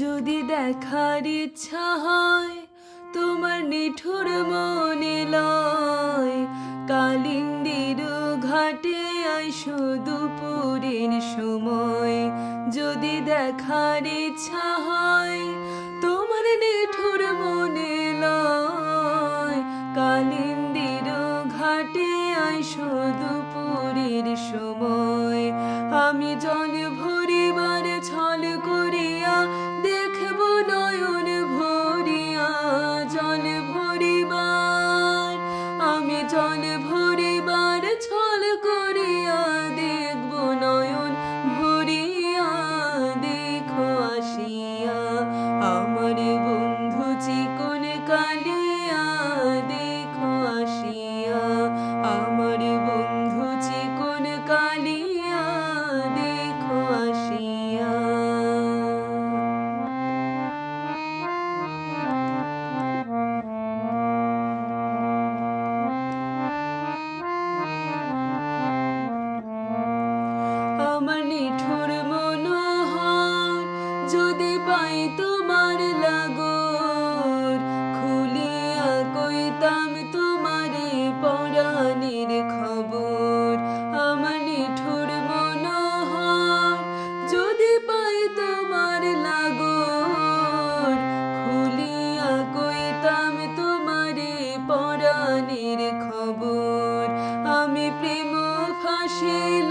যদি দেখার ইচ্ছা হয় তোমার নিঠুর মনে লয়, কালিন্দির ঘাটে আইসো দুপুরের সময়। যদি দেখার ইচ্ছা হয় তোমার নিঠুর মনে লয়, কালিন্দির ঘাটে আইসো দুপুরের সময়। আমি জল ভরিবার ছল করিয়া দেখব নয়ন ভরিয়া, জল ভরিবার আমি জল ভরিবার ছল করিয়া দেখব নয়ন ভরিয়া। দেখো আসিয়া আমার বন্ধু চিকন কালিয়া, দেখো আসিয়া আমার বন্ধু চিকন কালিয়া, দেখো আসিয়া। আমার নিঠুর মনোহর যদি পাই তোমার লাগর, খুলিয়া কইতাম তোমারে পরাণের খবর। আমার নিঠুর মনোহর যদি পাই তোমার লাগর, খুলিয়া কইতাম তোমারে পরাণের খবর। আমি প্রেম ফাঁসিল